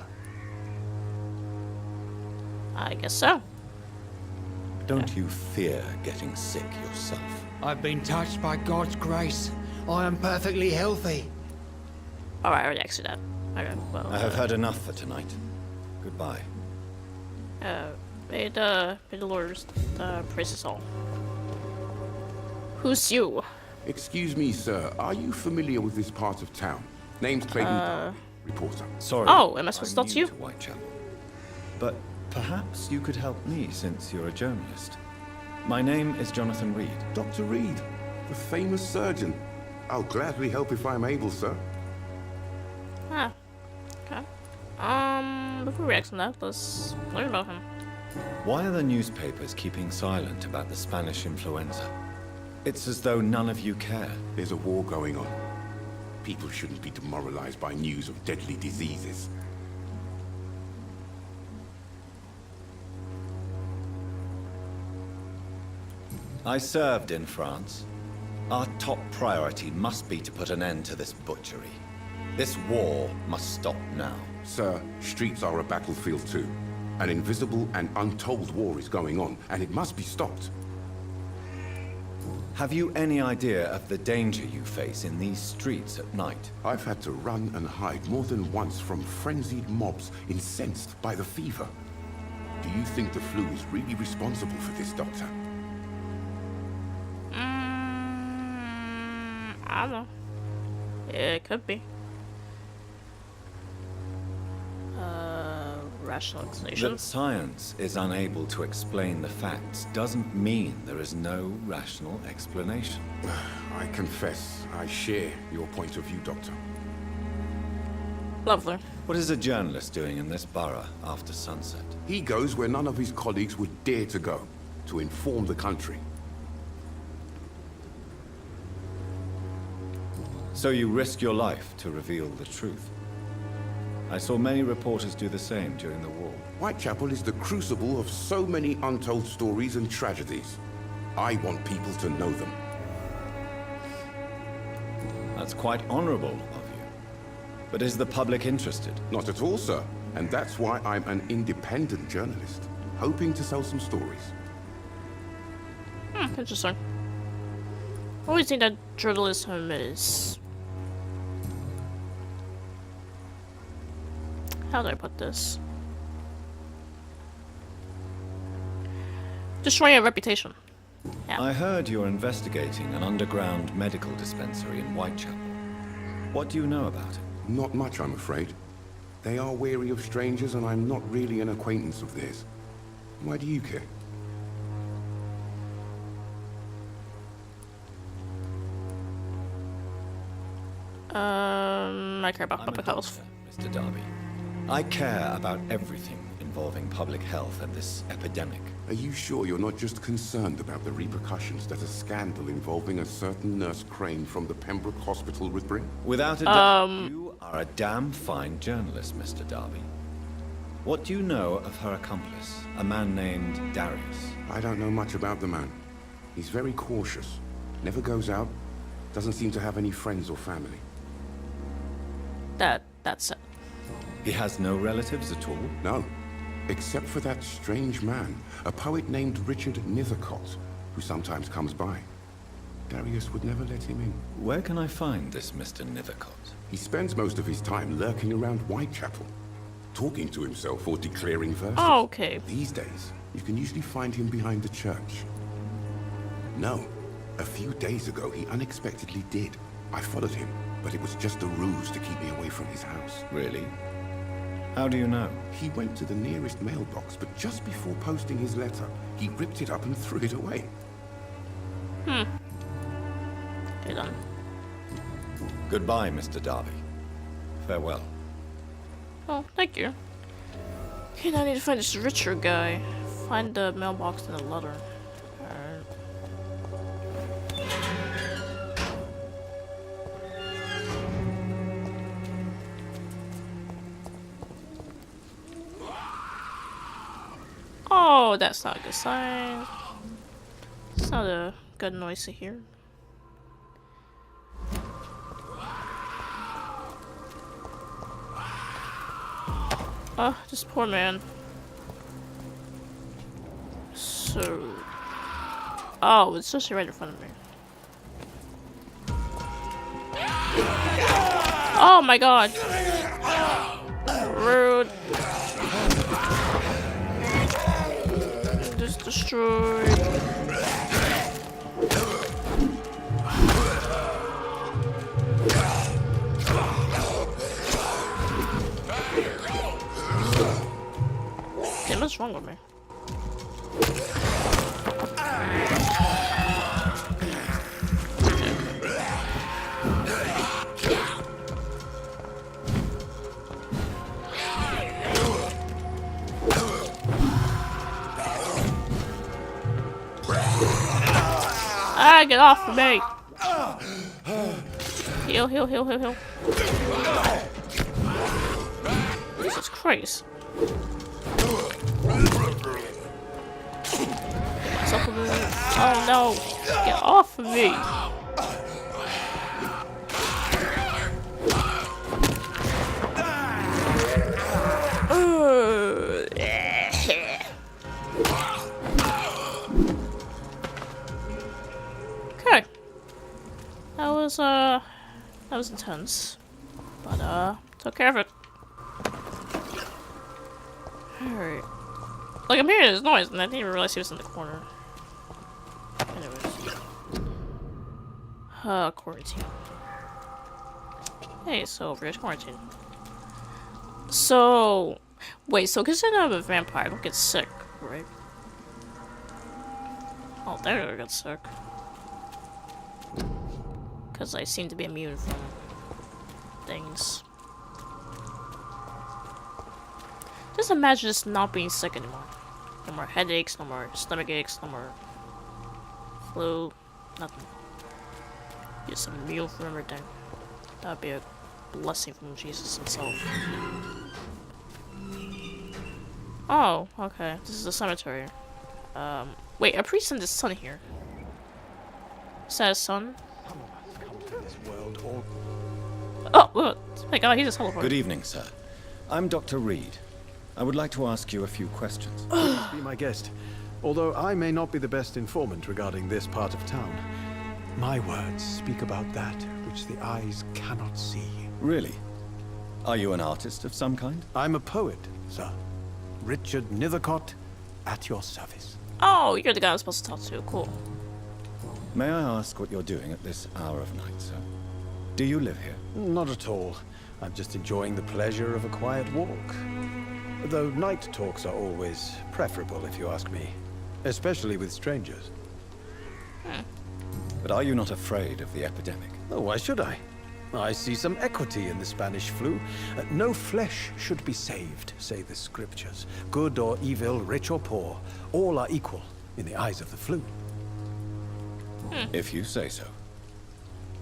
I guess so. Don't you fear getting sick yourself? I've been touched by God's grace. I am perfectly healthy. Alright, I already exited that. Okay, well. I have heard enough for tonight. Goodbye. May the Lord praise us all. Who's you? Excuse me, sir. Are you familiar with this part of town? Name's Clayton, reporter. Sorry. Oh, am I supposed to talk to you? To Whitechapel. But perhaps you could help me since you're a journalist. My name is Jonathan Reed. Dr. Reed, the famous surgeon. I'll gladly help if I'm able, sir. Ah. Okay. Before we ask him that, let's learn about him. Why are the newspapers keeping silent about the Spanish influenza? It's as though none of you care. There's a war going on. People shouldn't be demoralized by news of deadly diseases. I served in France. Our top priority must be to put an end to this butchery. This war must stop now. Sir, streets are a battlefield too. An invisible and untold war is going on, and it must be stopped. Have you any idea of the danger you face in these streets at night? I've had to run and hide more than once from frenzied mobs incensed by the fever. Do you think the flu is really responsible for this, Doctor? I don't know. Yeah, it could be. Rational explanation. That science is unable to explain the facts doesn't mean there is no rational explanation. I confess, I share your point of view, Doctor. Lovely. What is a journalist doing in this borough after sunset? He goes where none of his colleagues would dare to go, to inform the country. So you risk your life to reveal the truth. I saw many reporters do the same during the war. Whitechapel is the crucible of so many untold stories and tragedies. I want people to know them. That's quite honorable of you. But is the public interested? Not at all, sir. And that's why I'm an independent journalist, hoping to sell some stories. Interesting. I always think that journalism is... How do I put this? Destroying a reputation. Yeah. I heard you're investigating an underground medical dispensary in Whitechapel. What do you know about it? Not much, I'm afraid. They are wary of strangers, and I'm not really an acquaintance of theirs. Why do you care? I care about public health. Mr. Darby. I care about everything involving public health and this epidemic. Are you sure you're not just concerned about the repercussions that a scandal involving a certain Nurse Crane from the Pembroke Hospital would bring? Without a doubt, you are a damn fine journalist, Mr. Darby. What do you know of her accomplice, a man named Darius? I don't know much about the man. He's very cautious, never goes out, doesn't seem to have any friends or family. That's it. He has no relatives at all? No, except for that strange man, a poet named Richard Nithercott, who sometimes comes by. Darius would never let him in. Where can I find this Mr. Nithercott? He spends most of his time lurking around Whitechapel, talking to himself or declaring verses. Oh, okay. These days, you can usually find him behind the church. No, a few days ago he unexpectedly did. I followed him, but it was just a ruse to keep me away from his house. Really? How do you know? He went to the nearest mailbox, but just before posting his letter, he ripped it up and threw it away. Okay then. Goodbye, Mr. Darby. Farewell. Oh, thank you. Okay, now I need to find this Richard guy. find the mailbox and the letter. Alright. Oh, that's not a good sign. It's not a good noise to hear. Oh, this poor man. So... Oh, it's just right in front of me. Oh my god! Rude. Just destroyed. Damn, what's wrong with me? Ah, get off of me! Heal, heal, heal, heal, heal. Jesus Christ. Oh no! Get off of me! Okay. That was intense. But took care of it. Alright. Like, I'm hearing this noise, and I didn't even realize he was in the corner. Anyways. Quarantine. Hey, so over here's quarantine. So... Wait, so because I'm a vampire, I don't get sick, right? Oh, there I got sick. Because I seem to be immune from things. Just imagine just not being sick anymore. No more headaches, no more stomach aches, no more flu, nothing. Just immune from everything. That'd be a blessing from Jesus himself. Oh, okay. This is a cemetery. Wait, a priest and his son here. Is that his son? Oh, oh my god, he just teleported. Good evening, sir. I'm Dr. Reed. I would like to ask you a few questions. Please be my guest. Although I may not be the best informant regarding this part of town, my words speak about that which the eyes cannot see. Really? Are you an artist of some kind? I'm a poet, sir. Richard Nethercott, at your service. Oh, you're the guy I was supposed to talk to. Cool. May I ask what you're doing at this hour of night, sir? Do you live here? Not at all. I'm just enjoying the pleasure of a quiet walk. Though night talks are always preferable, if you ask me. Especially with strangers. But are you not afraid of the epidemic? Oh, why should I? I see some equity in the Spanish flu. No flesh should be saved, say the scriptures. Good or evil, rich or poor, all are equal in the eyes of the flu. If you say so.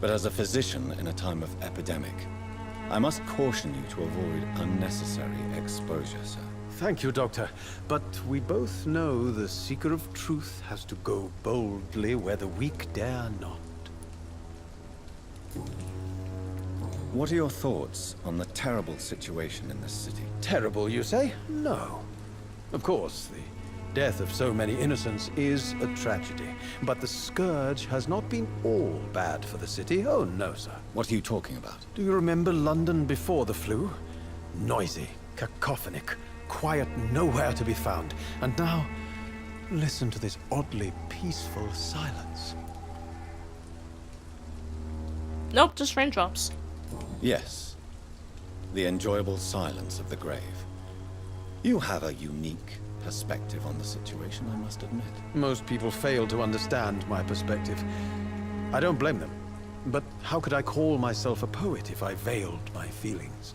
But as a physician in a time of epidemic, I must caution you to avoid unnecessary exposure, sir. Thank you, Doctor. But we both know the seeker of truth has to go boldly where the weak dare not. What are your thoughts on the terrible situation in this city? Terrible, you say? No. Of course, the death of so many innocents is a tragedy. But the scourge has not been all bad for the city. Oh, no, sir. What are you talking about? Do you remember London before the flu? Noisy, cacophonic, quiet nowhere to be found. And now, listen to this oddly peaceful silence. Nope, just raindrops. Yes. The enjoyable silence of the grave. You have a unique perspective on the situation, I must admit. Most people fail to understand my perspective. I don't blame them. But how could I call myself a poet if I veiled my feelings?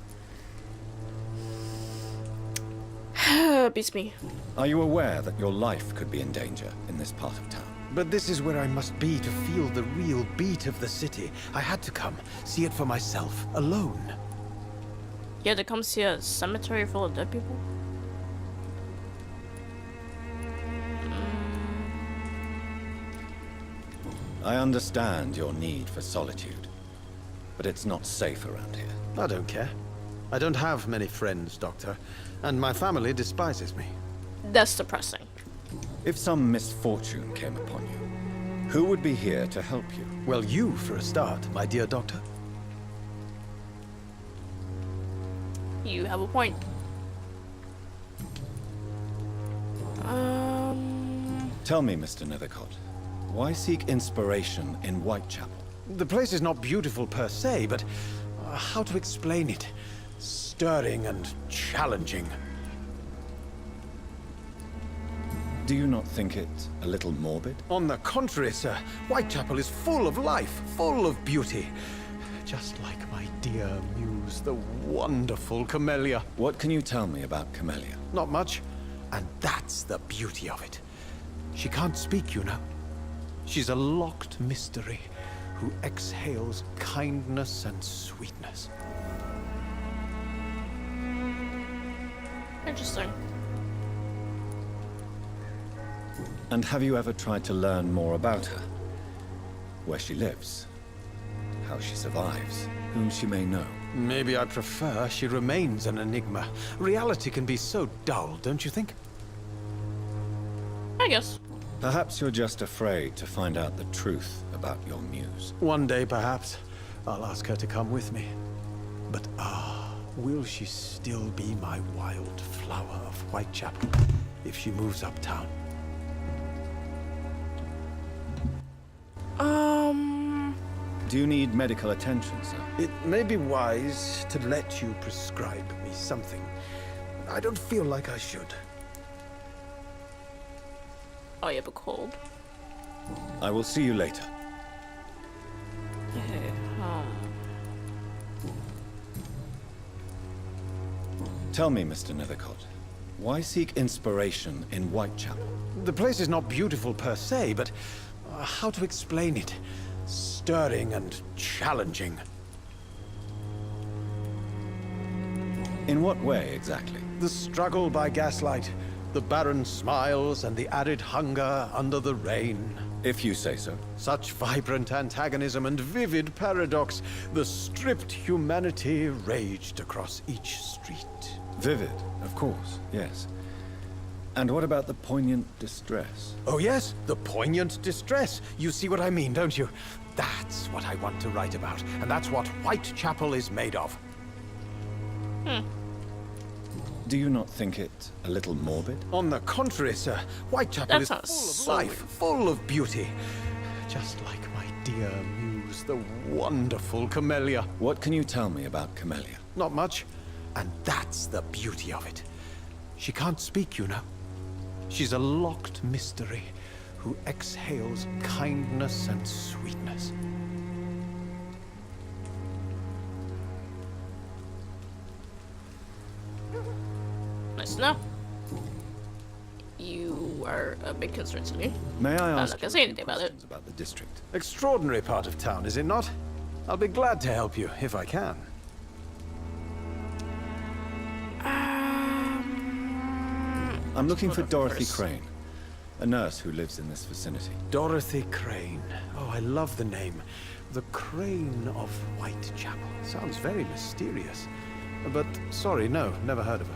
beats me. Are you aware that your life could be in danger in this part of town? But this is where I must be to feel the real beat of the city. I had to come, see it for myself, alone. You had to come see a cemetery full of dead people? I understand your need for solitude, but it's not safe around here. I don't care. I don't have many friends, Doctor, and my family despises me. That's depressing. If some misfortune came upon you, who would be here to help you? Well, you, for a start, my dear Doctor. You have a point. Tell me, Mr. Nethercott, why seek inspiration in Whitechapel? The place is not beautiful per se, but how to explain it? Stirring and challenging. Do you not think it a little morbid? On the contrary, sir. Whitechapel is full of life, full of beauty. Just like my dear muse, the wonderful Camellia. What can you tell me about Camellia? Not much. And that's the beauty of it. She can't speak, you know. She's a locked mystery who exhales kindness and sweetness. Interesting. And have you ever tried to learn more about her? Where she lives? How she survives? Whom she may know? Maybe I prefer she remains an enigma. Reality can be so dull, don't you think? I guess. Perhaps you're just afraid to find out the truth about your muse. One day, perhaps, I'll ask her to come with me. But will she still be my wild flower of Whitechapel if she moves uptown? Do you need medical attention, sir? It may be wise to let you prescribe me something. I don't feel like I should. Oh, you have a cold. I will see you later. Okay. Tell me, Mr. Nethercott, why seek inspiration in Whitechapel? The place is not beautiful per se, but how to explain it? Stirring and challenging. In what way, exactly? The struggle by gaslight, the barren smiles and the arid hunger under the rain. If you say so. Such vibrant antagonism and vivid paradox. The stripped humanity raged across each street. Vivid, of course, yes. And what about the poignant distress? Oh yes, the poignant distress. You see what I mean, don't you? That's what I want to write about, and that's what Whitechapel is made of. Do you not think it a little morbid? On the contrary, sir. Whitechapel is full of life, full of beauty. Just like my dear muse, the wonderful Camellia. What can you tell me about Camellia? Not much. And that's the beauty of it. She can't speak, you know. She's a locked mystery who exhales kindness and sweetness. Nice to know. You are a big concern to me. May I I'm not ask gonna say anything about it. about the district? Extraordinary part of town, is it not? I'll be glad to help you, if I can. I'm looking for Dorothy Crane, a nurse who lives in this vicinity. Dorothy Crane. Oh, I love the name. The Crane of Whitechapel. Sounds very mysterious. But, sorry, no, never heard of her.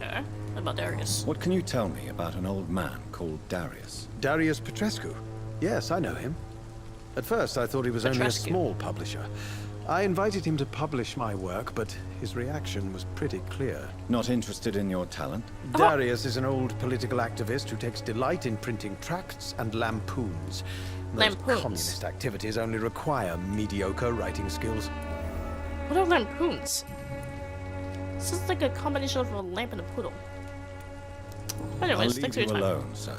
Okay. What about Darius? What can you tell me about an old man called Darius? Darius Petrescu? Yes, I know him. At first, I thought he was only a Petrescu. small publisher. I invited him to publish my work, but his reaction was pretty clear. Not interested in your talent? Darius is an old political activist who takes delight in printing tracts and lampoons. Most communist activities only require mediocre writing skills. What are lampoons? This is like a combination of a lamp and a poodle. Anyways, I'll thanks leave for you your time. alone, sir.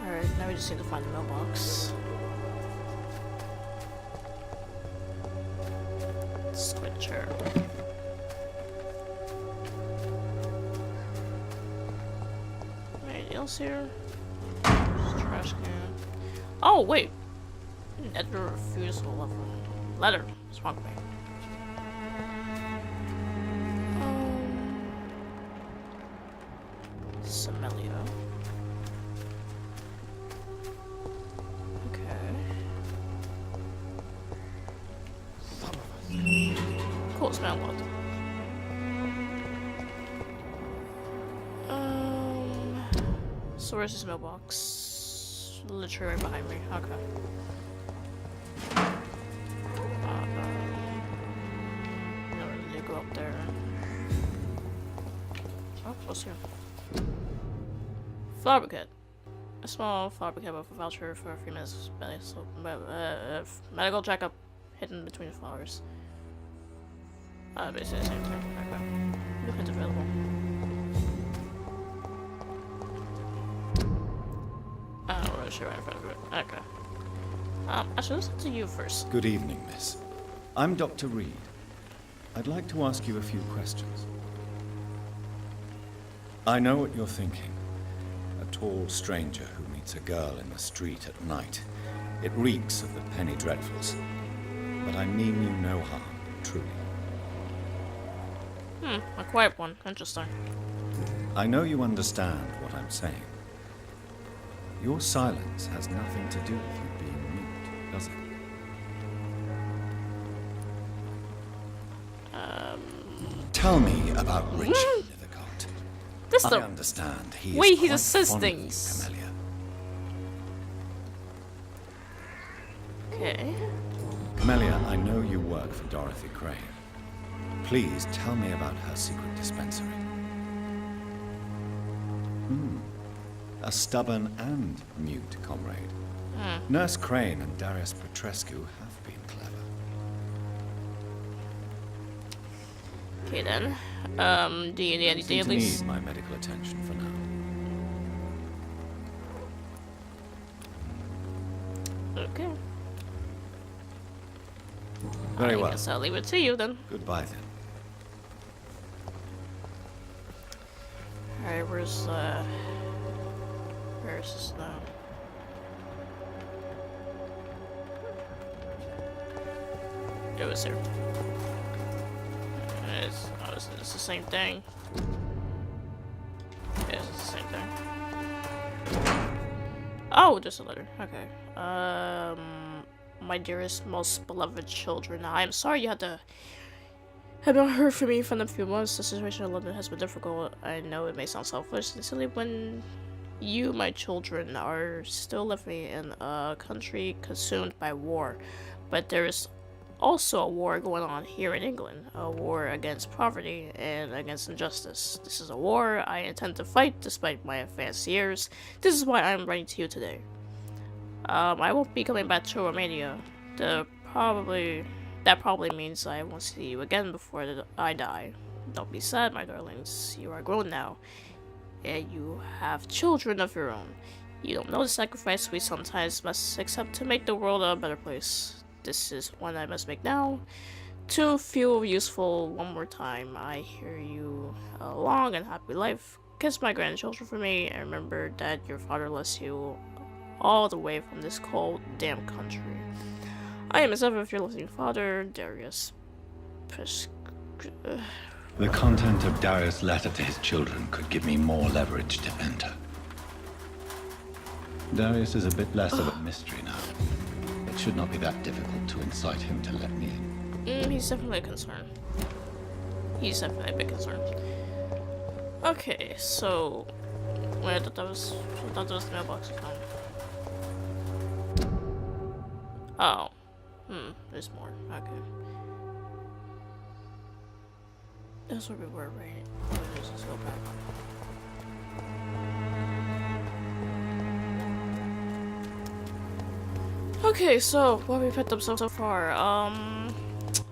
Alright, now we just need to find the mailbox. Switcher. else here? Trash can. Oh, wait. Letter refusal letter. What's wrong with me? Sommelier. Okay. Cool, smell what? So where's this mailbox? Literally right behind me. Okay. No, really go up there. Oh, what's here? Flower bouquet. A small flower bouquet with a voucher for a few minutes. Medical checkup hidden between the flowers. Basically the same thing. Okay. Blueprint available. Right in front of it. Okay. Actually, listen to you first. Good evening, miss. I'm Dr. Reed. I'd like to ask you a few questions. I know what you're thinking. A tall stranger who meets a girl in the street at night. It reeks of the penny dreadfuls. But I mean you no harm, truly. A quiet one. Interesting. I know you understand what I'm saying. Your silence has nothing to do with you being mute, does it? Tell me about Richard Lithercott. I understand he is Wait, quite he says fond of you, things. Camellia. Okay. Camellia, I know you work for Dorothy Crane. Please tell me about her secret dispensary. A stubborn and mute comrade. Nurse Crane and Darius Petrescu have been clever. Okay then. Do you need any Seem to dailies? need my medical attention for now. Okay. Very I well. guess I'll leave it to you then. Goodbye then. Alright, where's this now? It was here. It's the same thing. Yeah, it's the same thing. Oh, just a letter. Okay. My dearest, most beloved children, I am sorry you had to have not heard from me for a few months. The situation in London has been difficult. I know it may sound selfish and silly when you, my children, are still living in a country consumed by war. But there is also a war going on here in England. A war against poverty and against injustice. This is a war I intend to fight despite my advanced years. This is why I'm writing to you today. I won't be coming back to Romania. That probably means I won't see you again before I die. Don't be sad, my darlings. You are grown now. And you have children of your own. You don't know the sacrifice we sometimes must accept to make the world a better place. This is one I must make now. To feel useful one more time, I hear you a long and happy life. Kiss my grandchildren for me, and remember that your father loves you all the way from this cold, damp country. I am as ever your loving father, Darius. The content of Darius' letter to his children could give me more leverage to enter. Darius is a bit less of a mystery now. It should not be that difficult to incite him to let me in. He's definitely a concern. He's definitely a big concern. Okay, so I thought that was the mailbox account. Oh. There's more. Okay. That's where we were, right? Let's just go back. Okay, so what we picked up so far,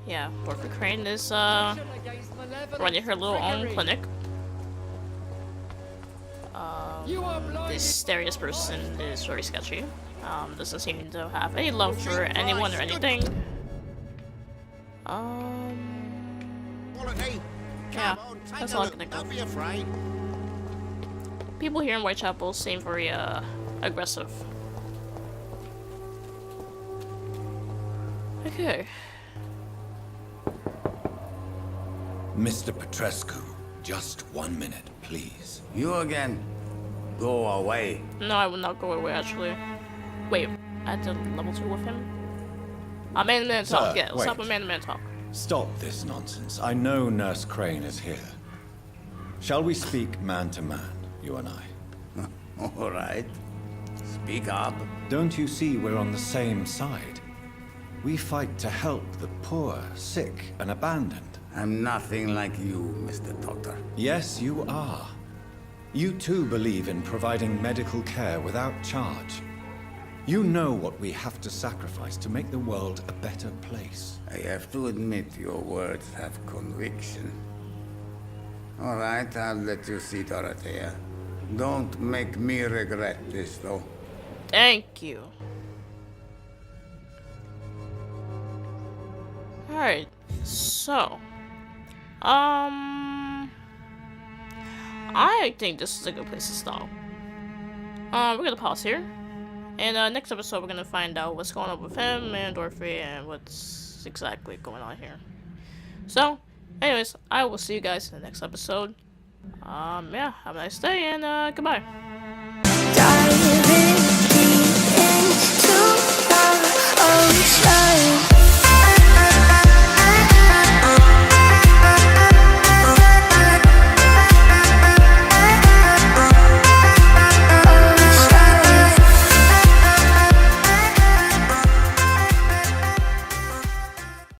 yeah, Dorothy Crane is, running her little own clinic. This Darius person is very sketchy. Doesn't seem to have any love for anyone or anything. Yeah, that's all I can think of. people here in Whitechapel seem very aggressive. Okay. Mr. Petrescu, just 1 minute, please. You again? Go away. No, I will not go away, actually. Wait, I did level 2 with him? Man-to-man talk, yeah. Let's have a man-to-man talk. Stop this nonsense. I know Nurse Crane is here. Shall we speak man-to-man, you and I? All right. Speak up. Don't you see we're on the same side? We fight to help the poor, sick, and abandoned. I'm nothing like you, Mr. Doctor. Yes, you are. You too believe in providing medical care without charge. You know what we have to sacrifice to make the world a better place. I have to admit your words have conviction. All right, I'll let you see, Dorothea. Don't make me regret this, though. Thank you. Alright, so... I think this is a good place to stop. We're gonna pause here. And next episode we're gonna find out what's going on with him and Dorothy and what's exactly going on here. So, anyways, I will see you guys in the next episode. Yeah, have a nice day and goodbye.